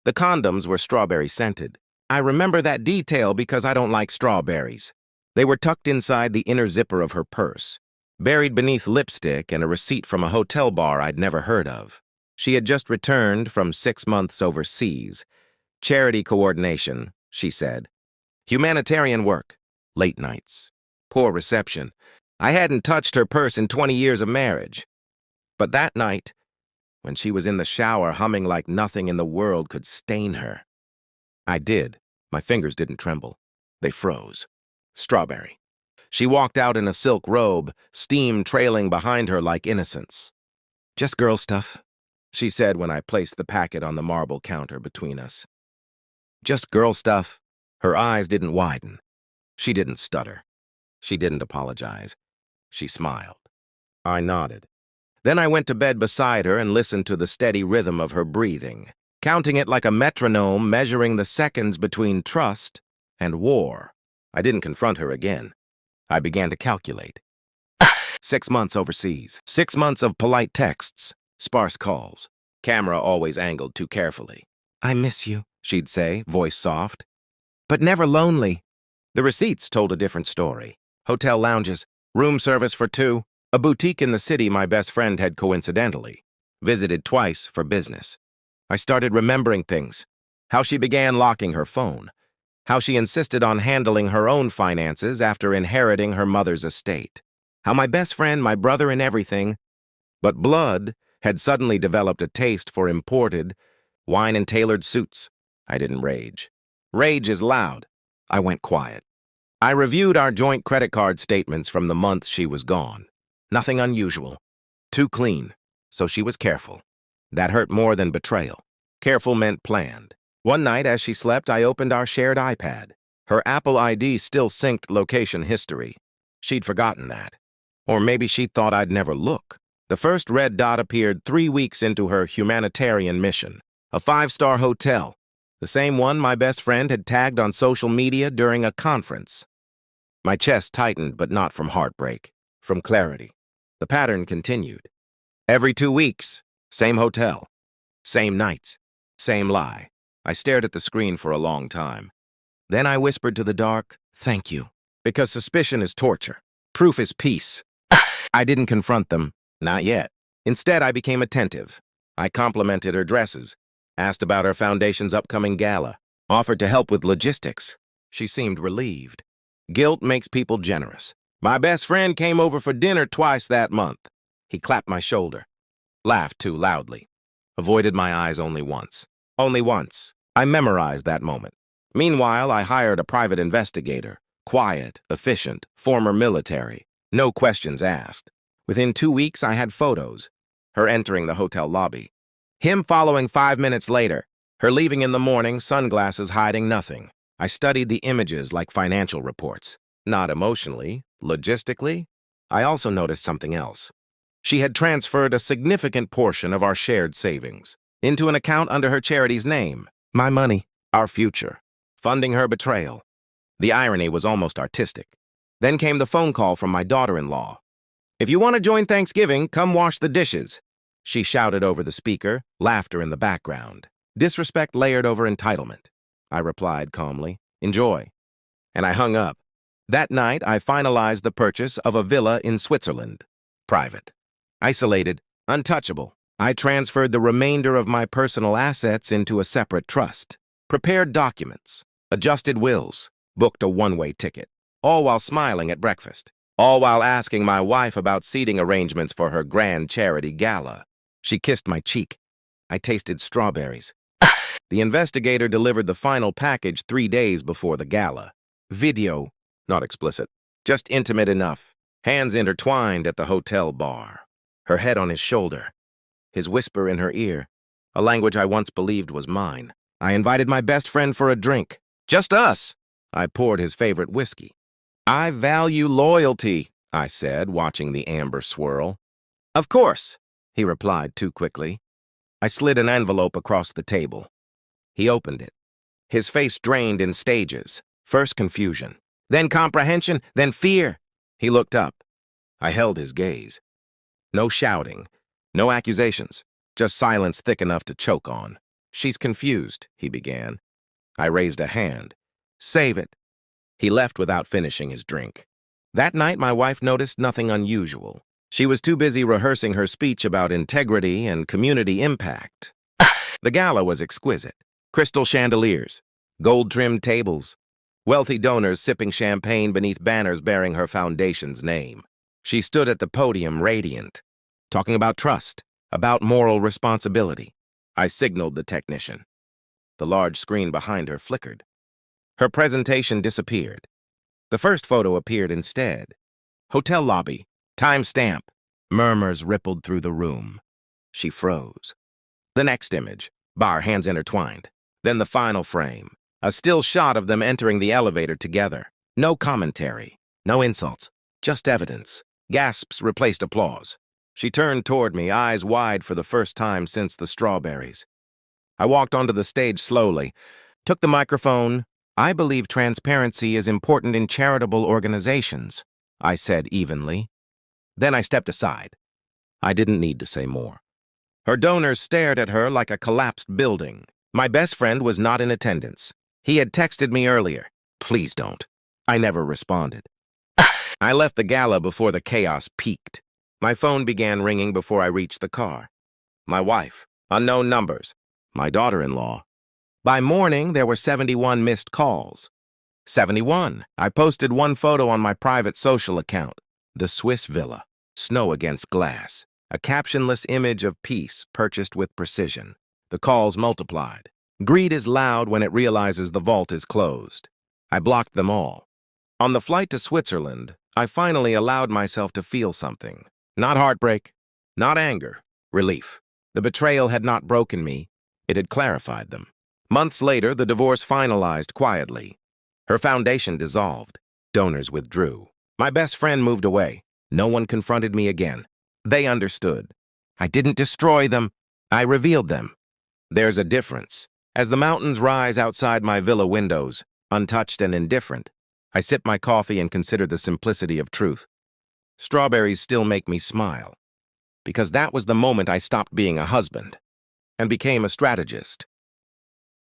The condoms were strawberry-scented. I remember that detail because I don't like strawberries. They were tucked inside the inner zipper of her purse, buried beneath lipstick and a receipt from a hotel bar I'd never heard of. She had just returned from 6 months overseas. Charity coordination, she said. Humanitarian work. Late nights. Poor reception. I hadn't touched her purse in 20 years of marriage. But that night, when she was in the shower humming like nothing in the world could stain her, I did. My fingers didn't tremble. They froze. Strawberry. She walked out in a silk robe, steam trailing behind her like innocence. Just girl stuff, she said when I placed the packet on the marble counter between us. Just girl stuff. Her eyes didn't widen. She didn't stutter. She didn't apologize. She smiled. I nodded. Then I went to bed beside her and listened to the steady rhythm of her breathing, counting it like a metronome, measuring the seconds between trust and war. I didn't confront her again. I began to calculate. 6 months overseas. 6 months of polite texts, sparse calls. Camera always angled too carefully. I miss you, she'd say, voice soft. But never lonely. The receipts told a different story. Hotel lounges, room service for 2, a boutique in the city my best friend had coincidentally visited twice for business. I started remembering things. How she began locking her phone. How she insisted on handling her own finances after inheriting her mother's estate. How my best friend, my brother in everything, but blood, had suddenly developed a taste for imported, wine and tailored suits. I didn't rage. Rage is loud. I went quiet. I reviewed our joint credit card statements from the month she was gone. Nothing unusual. Too clean. So she was careful. That hurt more than betrayal. Careful meant planned. One night as she slept, I opened our shared iPad. Her Apple ID still synced location history. She'd forgotten that. Or maybe she thought I'd never look. The first red dot appeared 3 weeks into her humanitarian mission. A 5-star hotel. The same one my best friend had tagged on social media during a conference. My chest tightened, but not from heartbreak, from clarity. The pattern continued. Every 2 weeks, same hotel, same nights, same lie. I stared at the screen for a long time. Then I whispered to the dark, thank you, because suspicion is torture. Proof is peace. I didn't confront them, not yet. Instead, I became attentive. I complimented her dresses, asked about her foundation's upcoming gala, offered to help with logistics. She seemed relieved. Guilt makes people generous. My best friend came over for dinner twice that month. He clapped my shoulder, laughed too loudly, avoided my eyes only once. Only once. I memorized that moment. Meanwhile, I hired a private investigator, quiet, efficient, former military. No questions asked. Within 2 weeks, I had photos. Her entering the hotel lobby. Him following 5 minutes later. Her leaving in the morning, sunglasses hiding nothing. I studied the images like financial reports. Not emotionally, logistically. I also noticed something else. She had transferred a significant portion of our shared savings into an account under her charity's name. My money, our future. Funding her betrayal. The irony was almost artistic. Then came the phone call from my daughter-in-law. If you want to join Thanksgiving, come wash the dishes. She shouted over the speaker, laughter in the background. Disrespect layered over entitlement. I replied calmly, enjoy. And I hung up. That night, I finalized the purchase of a villa in Switzerland. Private. Isolated. Untouchable. I transferred the remainder of my personal assets into a separate trust. Prepared documents. Adjusted wills. Booked a one-way ticket. All while smiling at breakfast. All while asking my wife about seating arrangements for her grand charity gala. She kissed my cheek. I tasted strawberries. The investigator delivered the final package 3 days before the gala. Video. Not explicit. Just intimate enough. Hands intertwined at the hotel bar. Her head on his shoulder. His whisper in her ear. A language I once believed was mine. I invited my best friend for a drink. Just us. I poured his favorite whiskey. I value loyalty, I said, watching the amber swirl. Of course, he replied too quickly. I slid an envelope across the table. He opened it. His face drained in stages. First confusion, then comprehension, then fear. He looked up. I held his gaze. No shouting, no accusations, just silence thick enough to choke on. She's confused, he began. I raised a hand. Save it. He left without finishing his drink. That night, my wife noticed nothing unusual. She was too busy rehearsing her speech about integrity and community impact. The gala was exquisite. Crystal chandeliers, gold-trimmed tables, wealthy donors sipping champagne beneath banners bearing her foundation's name. She stood at the podium radiant, talking about trust, about moral responsibility. I signaled the technician. The large screen behind her flickered. Her presentation disappeared. The first photo appeared instead. Hotel lobby, timestamp. Murmurs rippled through the room. She froze. The next image, bar hands intertwined. Then the final frame, a still shot of them entering the elevator together. No commentary, no insults, just evidence. Gasps replaced applause. She turned toward me, eyes wide for the first time since the strawberries. I walked onto the stage slowly, took the microphone. I believe transparency is important in charitable organizations, I said evenly. Then I stepped aside. I didn't need to say more. Her donors stared at her like a collapsed building. My best friend was not in attendance. He had texted me earlier. Please don't. I never responded. I left the gala before the chaos peaked. My phone began ringing before I reached the car. My wife, unknown numbers, my daughter-in-law. By morning, there were 71 missed calls. 71. I posted one photo on my private social account. The Swiss villa, snow against glass. A captionless image of peace purchased with precision. The calls multiplied. Greed is loud when it realizes the vault is closed. I blocked them all. On the flight to Switzerland, I finally allowed myself to feel something. Not heartbreak, not anger, relief. The betrayal had not broken me. It had clarified them. Months later, the divorce finalized quietly. Her foundation dissolved. Donors withdrew. My best friend moved away. No one confronted me again. They understood. I didn't destroy them. I revealed them. There's a difference. As the mountains rise outside my villa windows, untouched and indifferent, I sip my coffee and consider the simplicity of truth. Strawberries still make me smile, because that was the moment I stopped being a husband and became a strategist.